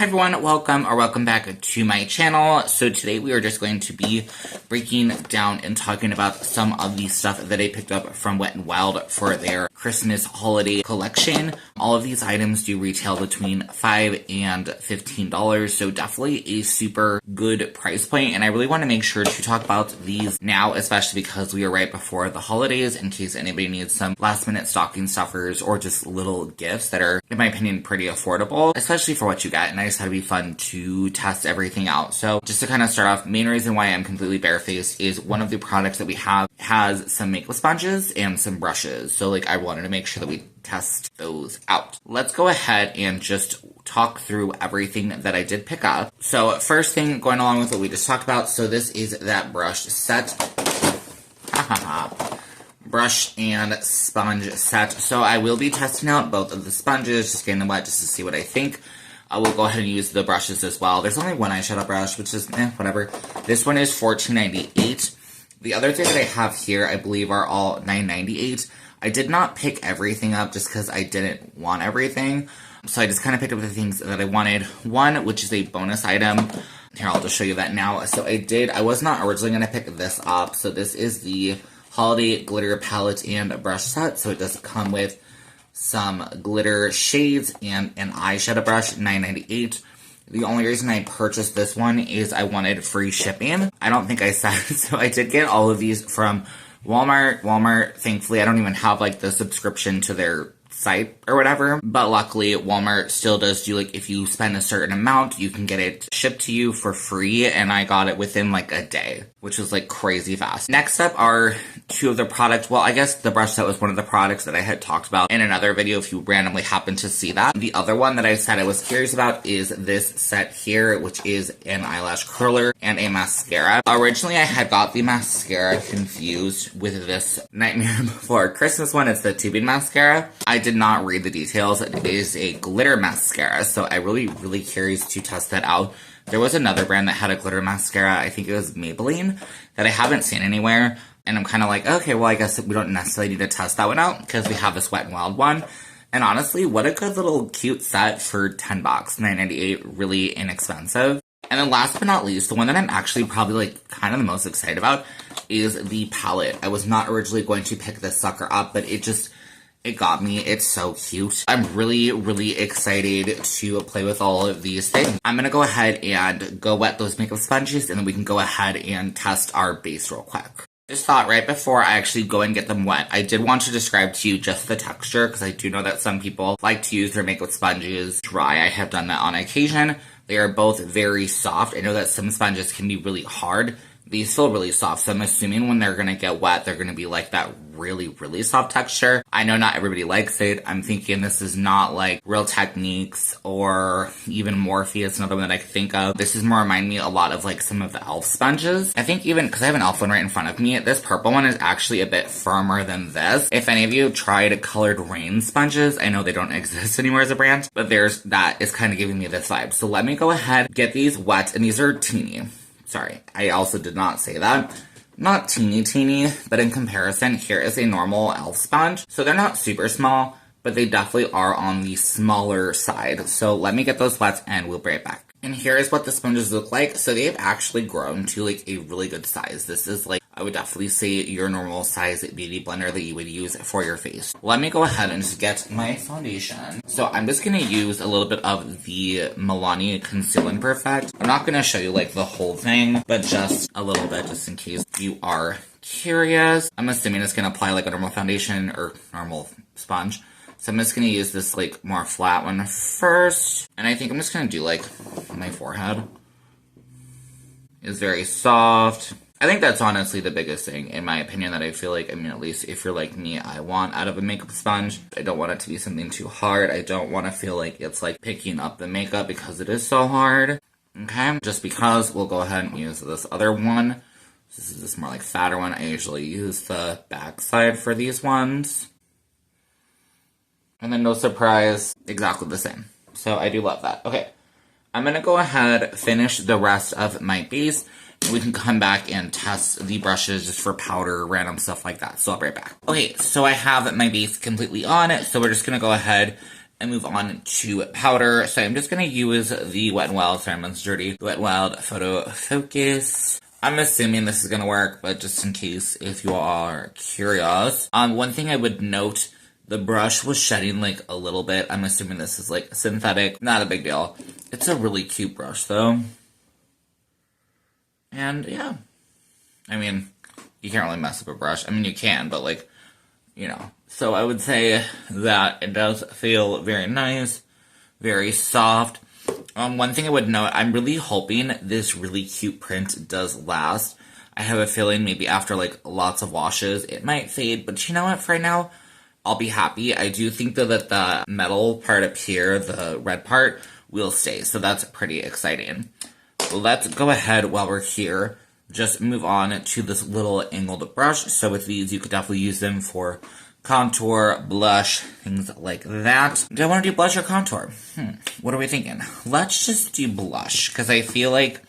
Hi everyone, welcome back to my channel. So today we are just going to be breaking down and talking about some of the stuff that I picked up from Wet n Wild for their Christmas holiday collection. All of these items do retail between $5 and $15, so definitely a super good price point, and I really want to make sure to talk about these now, especially because we are right before the holidays, in case anybody needs some last minute stocking stuffers or just little gifts that are, in my opinion, pretty affordable, especially for what you get. And I just thought it'd be fun to test everything out. So just to kind of start off, main reason why I'm completely barefaced is one of the products that we have has some makeup sponges and some brushes. So like I wanted to make sure that we test those out. Let's go ahead and just talk through everything that I did pick up. So first thing, going along with what we just talked about, so this is that brush set. Brush and sponge set. So I will be testing out both of the sponges, just getting them wet just to see what I think. I will go ahead and use the brushes as well. There's only one eyeshadow brush, which is, whatever. This one is $14.98. The other thing that I have here, I believe, are all $9.98. I did not pick everything up just because I didn't want everything. So I just kind of picked up the things that I wanted. One, which is a bonus item. Here, I'll just show you that now. So I was not originally going to pick this up. So this is the Holiday Glitter Palette and Brush Set. So it does come with some glitter shades and an eyeshadow brush, $9.98. The only reason I purchased this one is I wanted free shipping. I don't think I said, so I did get all of these from Walmart. Walmart, thankfully, I don't even have like the subscription to their site or whatever, but luckily Walmart still does do, like, if you spend a certain amount, you can get it shipped to you for free, and I got it within like a day, which was like crazy fast. Next up are two of the products. Well, I guess the brush set was one of the products that I had talked about in another video if you randomly happen to see that. The other one that I said I was curious about is this set here, which is an eyelash curler and a mascara. Originally, I had got the mascara confused with this Nightmare Before Christmas one. It's the tubing mascara. I did not read the details. It is a glitter mascara, so I really curious to test that out. There was another brand that had a glitter mascara, I think it was Maybelline, that I haven't seen anywhere, and I'm kind of like, okay, well, I guess we don't necessarily need to test that one out, because we have this Wet n Wild one. And honestly, what a good little cute set for $10, $9.98, really inexpensive. And then last but not least, the one that I'm actually probably like kind of the most excited about is the palette. I was not originally going to pick this sucker up, but it got me. It's so cute. I'm really excited to play with all of these things. I'm gonna go ahead and go wet those makeup sponges, and then we can go ahead and test our base real quick. Just thought right before I actually go and get them wet, I did want to describe to you just the texture, because I do know that some people like to use their makeup sponges dry. I have done that on occasion. They are both very soft. I know that some sponges can be really hard. These feel really soft, so I'm assuming when they're gonna get wet, they're gonna be like that really soft texture. I know not everybody likes it. I'm thinking this is not like Real Techniques or even Morphe. It's another one that I can think of. This is more remind me a lot of like some of the e.l.f. sponges. I think even, because I have an e.l.f. one right in front of me, this purple one is actually a bit firmer than this. If any of you have tried Colored Rain sponges, I know they don't exist anymore as a brand, but that is kind of giving me this vibe. So let me go ahead, get these wet, and these are teeny. Sorry, I also did not say that. Not teeny, but in comparison, here is a normal e.l.f. sponge. So they're not super small, but they definitely are on the smaller side. So let me get those wet and we'll be right back. And here is what the sponges look like. So they've actually grown to like a really good size. This is like, I would definitely say, your normal size beauty blender that you would use for your face. Let me go ahead and just get my foundation. So I'm just going to use a little bit of the Milani Conceal and Perfect. I'm not going to show you like the whole thing, but just a little bit just in case you are curious. I'm assuming it's going to apply like a normal foundation or normal sponge. So I'm just going to use this like more flat one first. And I think I'm just going to do like my forehead. It's very soft. I think that's honestly the biggest thing, in my opinion, that I feel like, I mean, at least if you're like me, I want out of a makeup sponge. I don't want it to be something too hard. I don't want to feel like it's like picking up the makeup because it is so hard. Okay, just because, we'll go ahead and use this other one. This is this more like fatter one. I usually use the back side for these ones. And then no surprise, exactly the same. So I do love that. Okay, I'm going to go ahead, finish the rest of my base. We can come back and test the brushes just for powder, random stuff like that. So I'll be right back. Okay, so I have my base completely on, so we're just going to go ahead and move on to powder. So I'm just going to use the Wet n Wild, sorry, Mine's dirty, Wet n Wild Photo Focus. I'm assuming this is going to work, but just in case if you are curious. One thing I would note, the brush was shedding like a little bit. I'm assuming this is like synthetic. Not a big deal. It's a really cute brush though. And yeah. I mean, you can't really mess up a brush. I mean, you can, but like, you know. So I would say that it does feel very nice, very soft. One thing I would note, I'm really hoping this really cute print does last. I have a feeling maybe after like lots of washes, it might fade. But you know what, for right now, I'll be happy. I do think though that the metal part up here, the red part, will stay. So that's pretty exciting. Let's go ahead while we're here. Just move on to this little angled brush. So with these, you could definitely use them for contour, blush, things like that. Do I want to do blush or contour? What are we thinking? Let's just do blush, because I feel like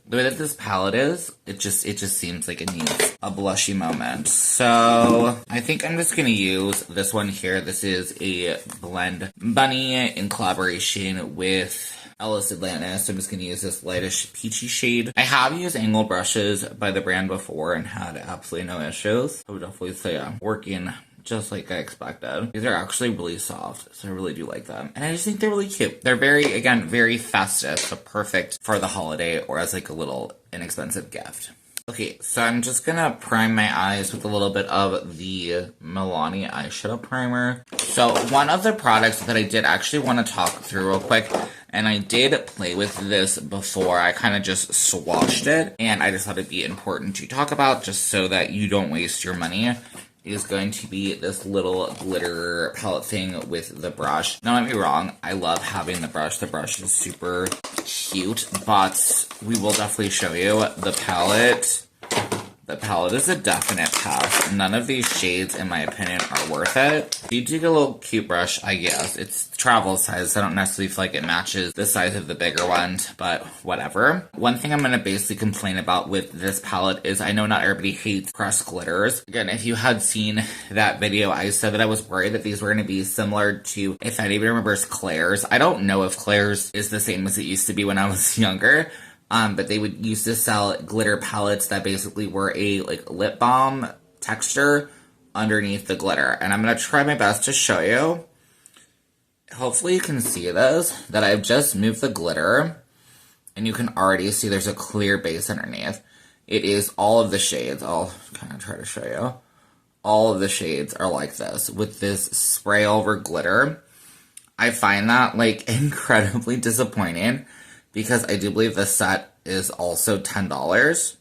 the way that this palette is, it just seems like it needs a blushy moment. So I think I'm just going to use this one here. This is a Blend Bunny in collaboration with Ellis Atlantis. I'm just going to use this lightish peachy shade. I have used angled brushes by the brand before and had absolutely no issues. I would definitely say I'm working just like I expected. These are actually really soft, so I really do like them. And I just think they're really cute. They're very, again, very festive, so perfect for the holiday or as like a little inexpensive gift. Okay, so I'm just gonna prime my eyes with a little bit of the Milani eyeshadow primer. So one of the products that I did actually want to talk through real quick, and I did play with this before, I kind of just swatched it, and I just thought it'd be important to talk about just so that you don't waste your money, is going to be this little glitter palette thing with the brush. Now, don't get me wrong, I love having the brush. The brush is super cute, but we will definitely show you the palette. The palette is a definite pass. None of these shades, in my opinion, are worth it. You do get a little cute brush, I guess. It's travel size, so I don't necessarily feel like it matches the size of the bigger one, but whatever. One thing I'm going to basically complain about with this palette is I know not everybody hates pressed glitters. Again, if you had seen that video, I said that I was worried that these were going to be similar to, if anybody remembers, Claire's. I don't know if Claire's is the same as it used to be when I was younger. But they would used to sell glitter palettes that basically were a like lip balm texture underneath the glitter. And I'm going to try my best to show you. Hopefully you can see this, that I've just moved the glitter. And you can already see there's a clear base underneath. It is all of the shades. I'll kind of try to show you. All of the shades are like this with this spray over glitter. I find that like incredibly disappointing, because I do believe this set is also $10.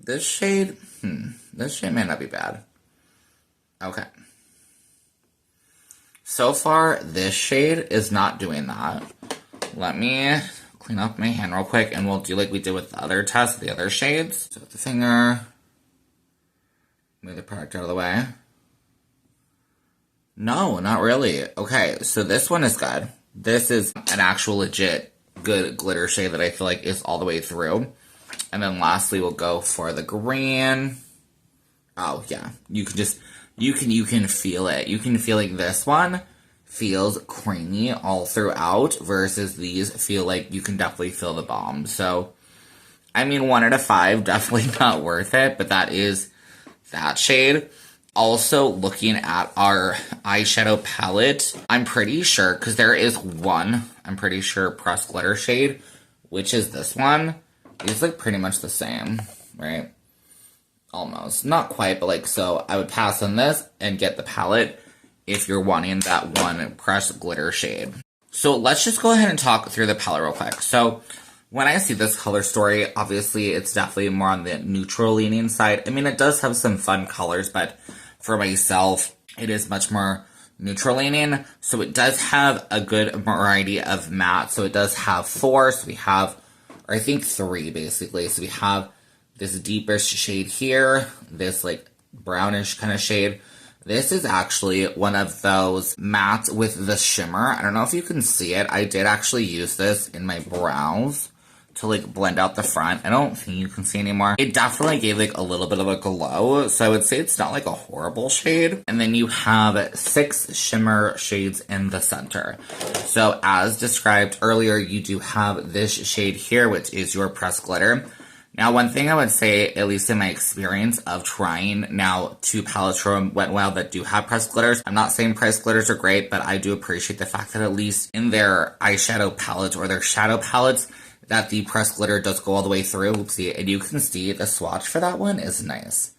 This shade, this shade may not be bad. Okay. So far, this shade is not doing that. Let me clean up my hand real quick, and we'll do like we did with the other test, the other shades. So with the finger, move the product out of the way. No, not really. Okay, so this one is good. This is an actual legit good glitter shade that I feel like is all the way through. And then lastly, we'll go for the green. Oh yeah, you can feel it. You can feel like this one feels creamy all throughout, versus these feel like you can definitely feel the balm. So, I mean, 1 out of 5, definitely not worth it, but that is that shade. Also, looking at our eyeshadow palette, I'm pretty sure, because there is one, I'm pretty sure, pressed glitter shade, which is this one. These look pretty much the same, right? Almost. Not quite, but like, so I would pass on this and get the palette if you're wanting that one pressed glitter shade. So let's just go ahead and talk through the palette real quick. So when I see this color story, obviously it's definitely more on the neutral leaning side. I mean, it does have some fun colors, but for myself, it is much more neutral leaning. So it does have a good variety of matte. So it does have 4. So we have, or I think 3 basically. So we have this deeper shade here, this like brownish kind of shade. This is actually one of those mattes with the shimmer. I don't know if you can see it. I did actually use this in my brows. to like blend out the front. I don't think you can see anymore. It definitely gave like a little bit of a glow, so I would say it's not like a horrible shade. And then you have 6 shimmer shades in the center. So as described earlier, you do have this shade here, which is your pressed glitter. Now, one thing I would say, at least in my experience of trying now 2 palettes from Wet n Wild that do have pressed glitters, I'm not saying pressed glitters are great, but I do appreciate the fact that at least in their eyeshadow palettes or their shadow palettes, that the pressed glitter does go all the way through. Oopsie. And you can see the swatch for that one is nice.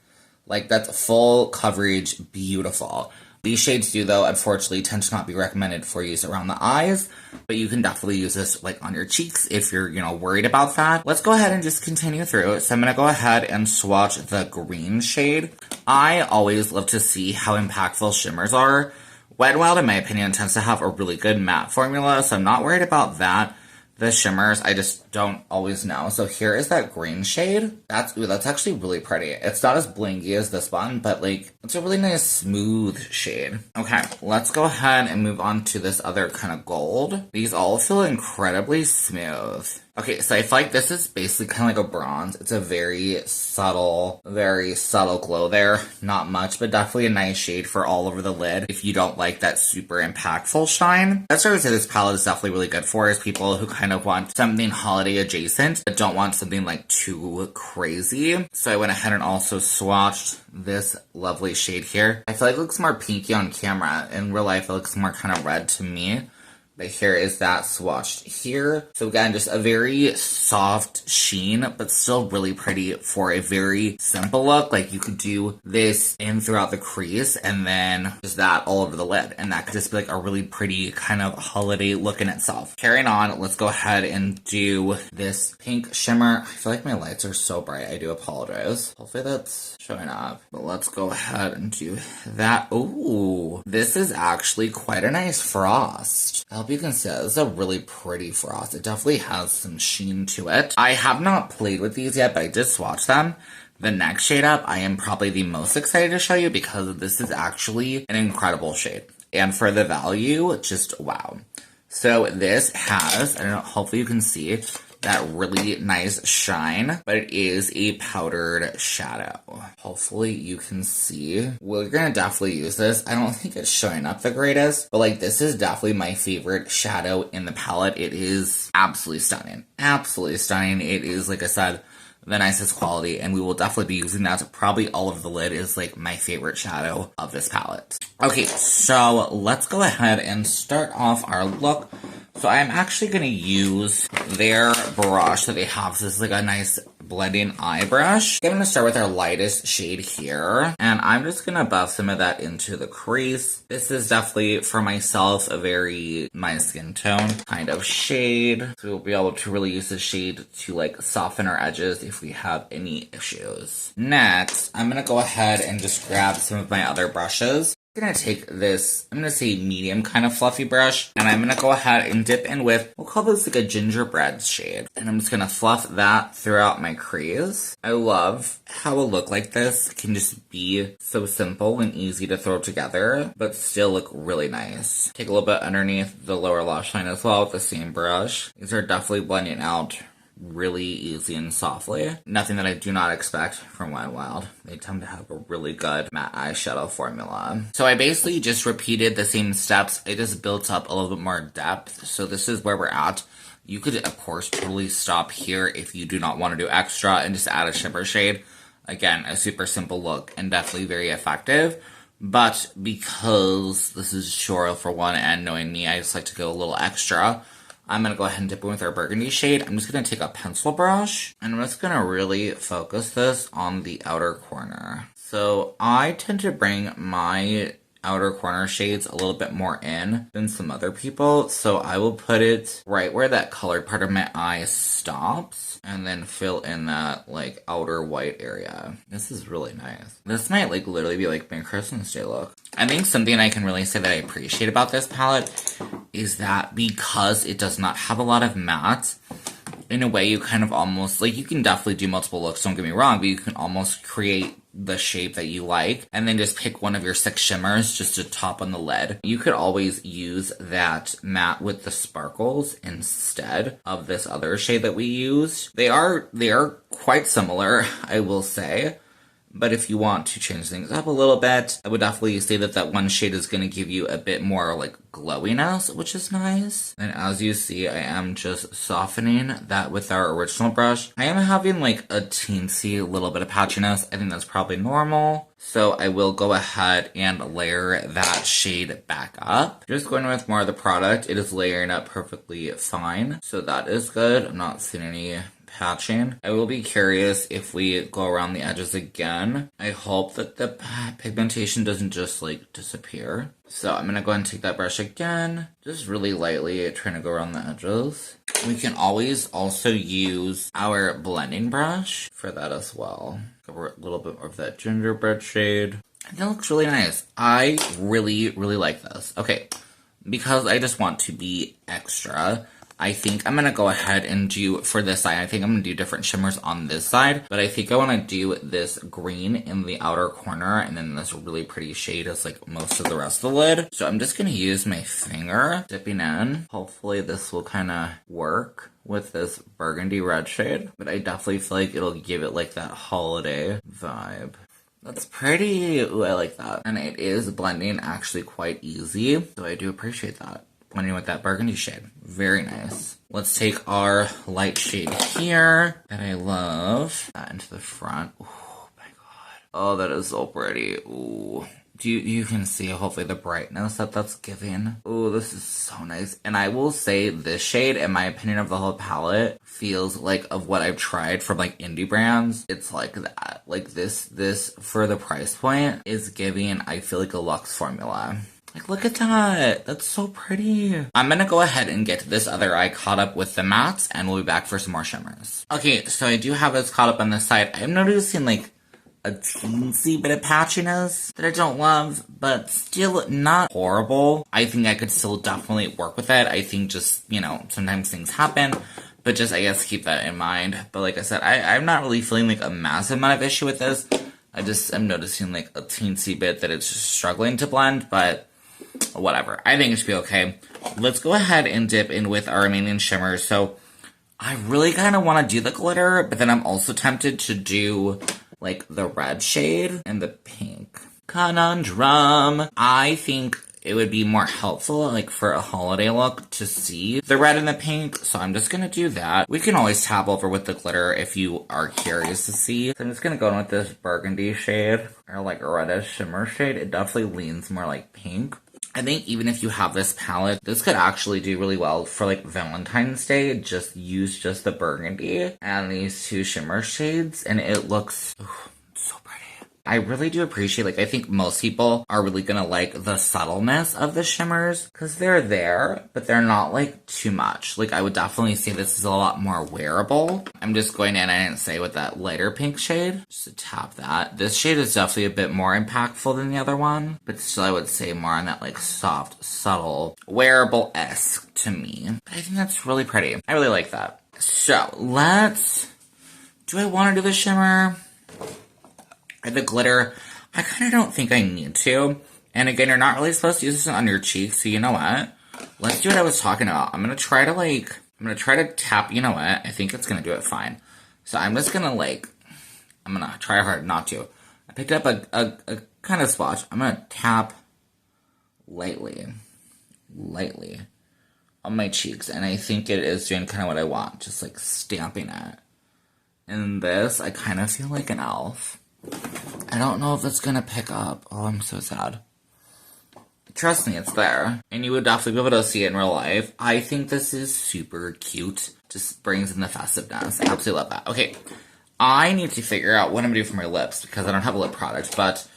Like, that's full coverage, beautiful. These shades do, though, unfortunately, tend to not be recommended for use around the eyes, but you can definitely use this, like, on your cheeks if you're, worried about that. Let's go ahead and just continue through. So I'm going to go ahead and swatch the green shade. I always love to see how impactful shimmers are. Wet n Wild, in my opinion, tends to have a really good matte formula, so I'm not worried about that. The shimmers, I just don't always know. So here is that green shade. That's actually really pretty. It's not as blingy as this one, but like, it's a really nice smooth shade. Okay, let's go ahead and move on to this other kind of gold. These all feel incredibly smooth. Okay, so I feel like this is basically kind of like a bronze. It's a very subtle glow there. Not much, but definitely a nice shade for all over the lid if you don't like that super impactful shine. That's what I would say this palette is definitely really good for, is people who kind of want something holiday adjacent, but don't want something like too crazy. So I went ahead and also swatched this lovely shade here. I feel like it looks more pinky on camera. In real life, it looks more kind of red to me. But here is that swatched here. So again, just a very soft sheen, but still really pretty for a very simple look. Like, you could do this in throughout the crease and then just that all over the lid. And that could just be like a really pretty kind of holiday look in itself. Carrying on, let's go ahead and do this pink shimmer. I feel like my lights are so bright. I do apologize. Hopefully that's showing up. But let's go ahead and do that. Ooh, this is actually quite a nice frost. I hope you can see that. This is a really pretty frost. It definitely has some sheen to it. I have not played with these yet, but I did swatch them. The next shade up, I am probably the most excited to show you because this is actually an incredible shade. And for the value, just wow. So this has, I don't know, hopefully you can see that really nice shine, but it is a powdered shadow. Hopefully you can see. We're gonna definitely use this. I don't think it's showing up the greatest, but like, this is definitely my favorite shadow in the palette. It is absolutely stunning. Absolutely stunning. It is, like I said, the nicest quality, and we will definitely be using that. Probably all of the lid is like my favorite shadow of this palette. Okay, so let's go ahead and start off our look. So I'm actually going to use their brush that they have. So this is like a nice blending eye brush. I'm going to start with our lightest shade here. And I'm just going to buff some of that into the crease. This is definitely, for myself, a very my skin tone kind of shade. So we'll be able to really use this shade to like soften our edges if we have any issues. Next, I'm going to go ahead and just grab some of my other brushes. I'm going to take this, I'm going to say medium kind of fluffy brush, and I'm going to go ahead and dip in with, we'll call this like a gingerbread shade. And I'm just going to fluff that throughout my crease. I love how a look like this can just be so simple and easy to throw together, but still look really nice. Take a little bit underneath the lower lash line as well with the same brush. These are definitely blending out really easy and softly. Nothing that I do not expect from Wet n Wild. They tend to have a really good matte eyeshadow formula. So I basically just repeated the same steps. I just built up a little bit more depth. So this is where we're at. You could, of course, totally stop here if you do not want to do extra and just add a shimmer shade. Again, a super simple look and definitely very effective. But because this is Shora for one, and knowing me, I just like to go a little extra. I'm going to go ahead and dip in with our burgundy shade. I'm just going to take a pencil brush, and I'm just going to really focus this on the outer corner. So I tend to bring my outer corner shades a little bit more in than some other people. So I will put it right where that colored part of my eye stops, and then fill in that like outer white area. This is really nice. This might like literally be like my Christmas Day look. I think something I can really say that I appreciate about this palette is that because it does not have a lot of matte, in a way, you kind of almost, like, you can definitely do multiple looks, don't get me wrong, but you can almost create the shape that you like, and then just pick one of your 6 shimmers just to top on the lid. You could always use that matte with the sparkles instead of this other shade that we used. They are quite similar, I will say. But if you want to change things up a little bit, I would definitely say that one shade is going to give you a bit more like glowiness, which is nice. And as you see, I am just softening that with our original brush. I am having like a teensy little bit of patchiness. I think that's probably normal. So I will go ahead and layer that shade back up. Just going with more of the product. It is layering up perfectly fine. So that is good. I'm not seeing any patching. I will be curious if we go around the edges again. I hope that the pigmentation doesn't just like disappear. So I'm gonna go ahead and take that brush again, just really lightly trying to go around the edges. We can always also use our blending brush for that as well. Cover a little bit more of that gingerbread shade. And that looks really nice. I really, really like this. Okay, because I just want to be extra, I think I'm going to go ahead and do, for this side, I think I'm going to do different shimmers on this side, but I think I want to do this green in the outer corner, and then this really pretty shade is like most of the rest of the lid. So I'm just going to use my finger, dipping in. Hopefully this will kind of work with this burgundy red shade, but I definitely feel like it'll give it like that holiday vibe. That's pretty. Ooh, I like that. And it is blending actually quite easy, so I do appreciate that. Blending with that burgundy shade. Very nice. Let's take our light shade here that I love. That into the front. Oh my god. Oh, that is so pretty. Ooh. You can see hopefully the brightness that's giving. Oh, this is so nice. And I will say this shade, in my opinion of the whole palette, feels like of what I've tried from like indie brands. It's like that. Like this for the price point is giving, I feel like, a luxe formula. Like, look at that. That's so pretty. I'm gonna go ahead and get this other eye caught up with the mattes, and we'll be back for some more shimmers. Okay, so I do have this caught up on this side. I'm noticing, like, a teensy bit of patchiness that I don't love, but still not horrible. I think I could still definitely work with it. I think just, you know, sometimes things happen, but just, I guess, keep that in mind. But like I said, I'm not really feeling, like, a massive amount of issue with this. I'm noticing, like, a teensy bit that it's just struggling to blend, but whatever. I think it should be okay. Let's go ahead and dip in with our remaining shimmers. So I really kind of want to do the glitter, but then I'm also tempted to do like the red shade and the pink. Conundrum. I think it would be more helpful, like for a holiday look, to see the red and the pink. So I'm just going to do that. We can always tab over with the glitter if you are curious to see. So I'm just going to go in with this burgundy shade, or like a reddish shimmer shade. It definitely leans more like pink. I think even if you have this palette, this could actually do really well for like Valentine's Day. Just use just the burgundy and these 2 shimmer shades, and it looks so pretty. I really do appreciate, like, I think most people are really gonna like the subtleness of the shimmers, because they're there, but they're not like too much. Like, I would definitely say this is a lot more wearable. I'm just going in, I didn't say, with that lighter pink shade, just to tap that. This shade is definitely a bit more impactful than the other one, but still I would say more on that like soft, subtle, wearable-esque to me. But I think that's really pretty. I really like that. So, do I want to do the shimmer? Or the glitter? I kind of don't think I need to. And again, you're not really supposed to use this on your cheeks, so you know what? Let's do what I was talking about. I'm gonna try to tap, you know what? I think it's gonna do it fine. So I'm just gonna I'm gonna try hard not to. I picked up a kind of swatch. I'm gonna tap lightly on my cheeks, and I think it is doing kind of what I want, just like stamping it. And this, I kind of feel like an elf. I don't know if it's gonna pick up. Oh, I'm so sad. Trust me, it's there. And you would definitely be able to see it in real life. I think this is super cute. Just brings in the festiveness. I absolutely love that. Okay, I need to figure out what I'm gonna do for my lips, because I don't have a lip product, but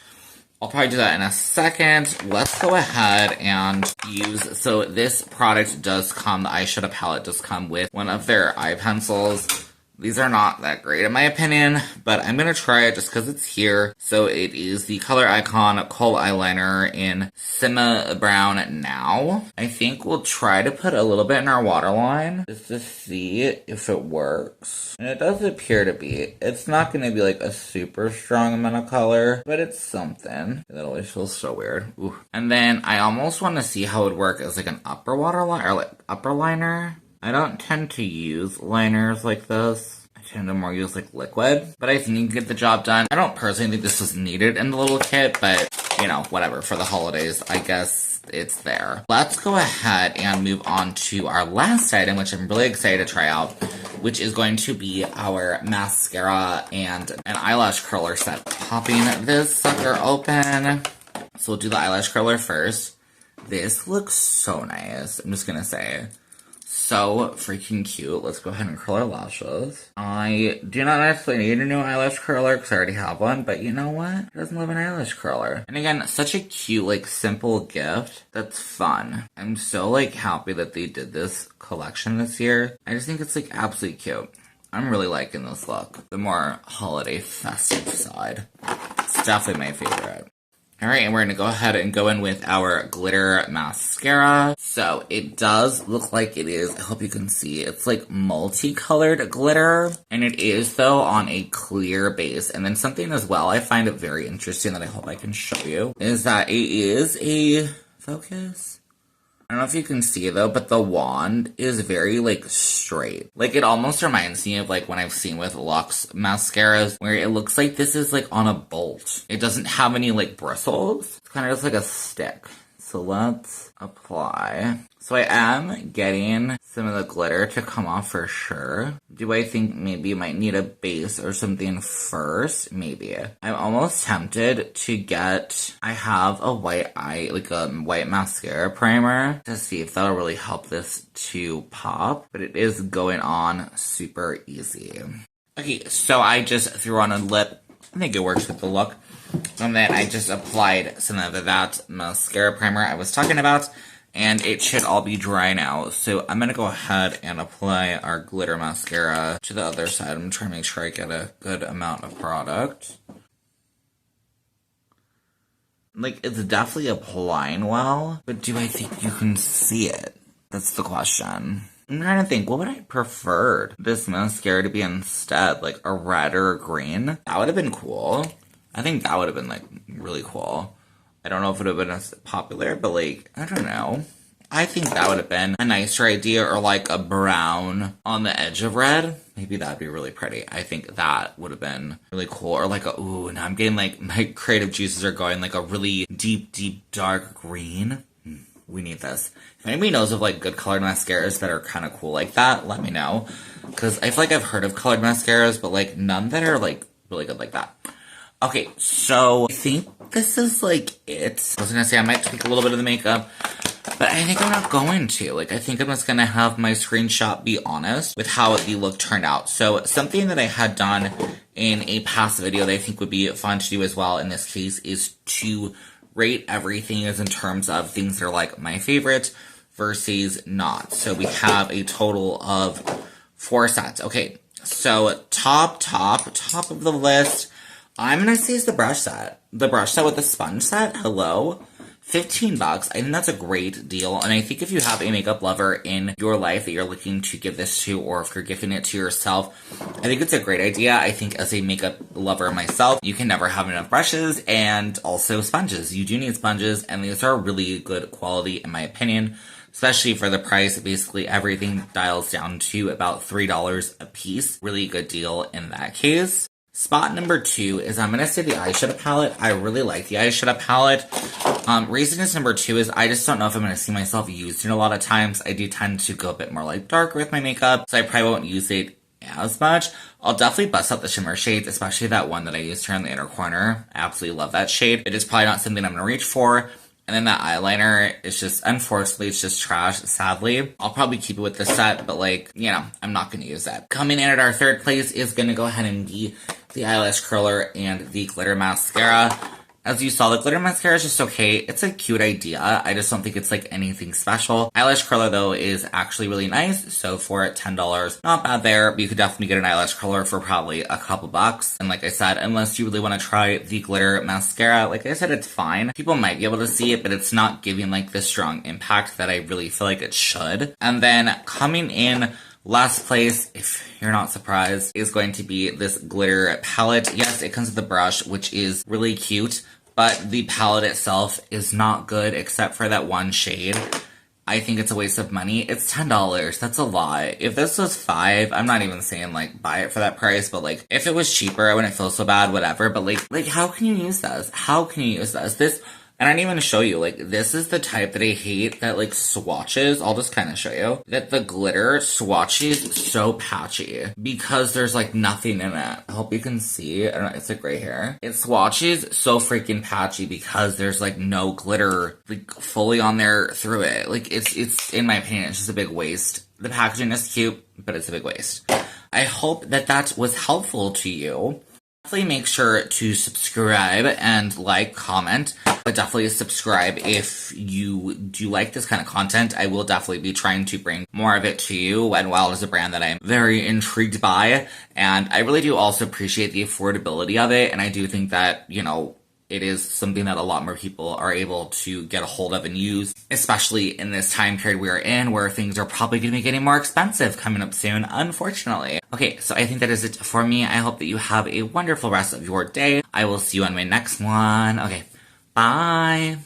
I'll probably do that in a second. Let's go ahead and use, so this product does come, the eyeshadow palette does come with one of their eye pencils. These are not that great in my opinion, but I'm going to try it just because it's here. So it is the Color Icon Kohl Eyeliner in Sima Brown Now. I think we'll try to put a little bit in our waterline just to see if it works. And it does appear to be. It's not going to be like a super strong amount of color, but it's something. That always feels so weird. Ooh. And then I almost want to see how it would work as like an upper waterline or like upper liner. I don't tend to use liners like this. I tend to more use like liquid, but I think you can get the job done. I don't personally think this was needed in the little kit, but you know, whatever, for the holidays, I guess it's there. Let's go ahead and move on to our last item, which I'm really excited to try out, which is going to be our mascara and an eyelash curler set. Popping this sucker open. So we'll do the eyelash curler first. This looks so nice, I'm just gonna say. So freaking cute. Let's go ahead and curl our lashes. I do not necessarily need a new eyelash curler because I already have one, but you know what? Who doesn't love an eyelash curler? And again, such a cute, like, simple gift that's fun. I'm so, like, happy that they did this collection this year. I just think it's, like, absolutely cute. I'm really liking this look. The more holiday festive side. It's definitely my favorite. Alright, and we're going to go ahead and go in with our glitter mascara. So, it does look like it is, I hope you can see, it's like multicolored glitter. And it is, though, on a clear base. And then something as well I find it very interesting that I hope I can show you is that it is a focus. I don't know if you can see though, but the wand is very like straight. Like it almost reminds me of like when I've seen with Luxe mascaras where it looks like this is like on a bolt. It doesn't have any like bristles. It's kind of just like a stick. So let's apply. So I am getting some of the glitter to come off for sure. Do I think maybe you might need a base or something first? Maybe. I'm almost tempted to get, I have a white eye, like a white mascara primer to see if that'll really help this to pop. But it is going on super easy. Okay, so I just threw on a lip. I think it works with the look. And then I just applied some of that mascara primer I was talking about. And it should all be dry now. So I'm going to go ahead and apply our glitter mascara to the other side. I'm trying to make sure I get a good amount of product. Like, it's definitely applying well. But do I think you can see it? That's the question. I'm trying to think, what would I prefer this mascara to be instead? Like a red or a green? That would have been cool. I think that would have been, like, really cool. I don't know if it would have been as popular, but, like, I don't know. I think that would have been a nicer idea, or, like, a brown on the edge of red. Maybe that'd be really pretty. I think that would have been really cool. Or, like, a, ooh, now I'm getting, like, my creative juices are going, like, a really deep, deep, dark green. We need this. If anybody knows of, like, good colored mascaras that are kind of cool like that, let me know. Because I feel like I've heard of colored mascaras, but, like, none that are, like, really good like that. Okay, so I think this is, like, it. I was gonna say I might tweak a little bit of the makeup, but I think I'm not going to. Like, I think I'm just gonna have my screenshot be honest with how the look turned out. So, something that I had done in a past video that I think would be fun to do as well in this case is to rate everything as in terms of things that are, like, my favorite versus not. So, we have a total of 4 sets. Okay, so top of the list, I'm gonna say is the brush set. The brush set with the sponge set, hello? $15. I think that's a great deal. And I think if you have a makeup lover in your life that you're looking to give this to, or if you're gifting it to yourself, I think it's a great idea. I think as a makeup lover myself, you can never have enough brushes and also sponges. You do need sponges, and these are really good quality in my opinion, especially for the price. Basically everything dials down to about $3 a piece. Really good deal in that case. Spot number 2 is I'm going to say the eyeshadow palette. I really like the eyeshadow palette. Reason is number 2 is I just don't know if I'm going to see myself using it a lot of times. I do tend to go a bit more like darker with my makeup, so I probably won't use it as much. I'll definitely bust out the shimmer shades, especially that one that I used here in the inner corner. I absolutely love that shade. It is probably not something I'm going to reach for. And then that eyeliner is just, unfortunately, it's just trash, sadly. I'll probably keep it with this set, but, like, you know, I'm not going to use that. Coming in at our 3rd place is going to go ahead and be the eyelash curler and the glitter mascara. As you saw, the glitter mascara is just okay. It's a cute idea. I just don't think it's like anything special. Eyelash curler though is actually really nice. So for $10, not bad there. But you could definitely get an eyelash curler for probably a couple bucks. And like I said, unless you really want to try the glitter mascara, like I said, it's fine. People might be able to see it, but it's not giving like the strong impact that I really feel like it should. And then coming in last place, if you're not surprised, is going to be this glitter palette. Yes, it comes with a brush, which is really cute, but the palette itself is not good except for that one shade. I think it's a waste of money. It's $10. That's a lot. If this was $5, I'm not even saying like buy it for that price, but like if it was cheaper, I wouldn't feel so bad, whatever. But like how can you use this? How can you use this? And I didn't even show you, like, this is the type that I hate that, like, swatches. I'll just kind of show you. That the glitter swatches so patchy because there's, like, nothing in it. I hope you can see. I don't know, it's, like, right here. It swatches so freaking patchy because there's, like, no glitter, like, fully on there through it. Like, it's in my opinion, it's just a big waste. The packaging is cute, but it's a big waste. I hope that that was helpful to you. Definitely make sure to subscribe and like, comment, but definitely subscribe if you do like this kind of content. I will definitely be trying to bring more of it to you. Wet n Wild is a brand that I'm very intrigued by, and I really do also appreciate the affordability of it, and I do think that, you know, it is something that a lot more people are able to get a hold of and use, especially in this time period we are in where things are probably going to be getting more expensive coming up soon, unfortunately. Okay, so I think that is it for me. I hope that you have a wonderful rest of your day. I will see you on my next one. Okay, bye.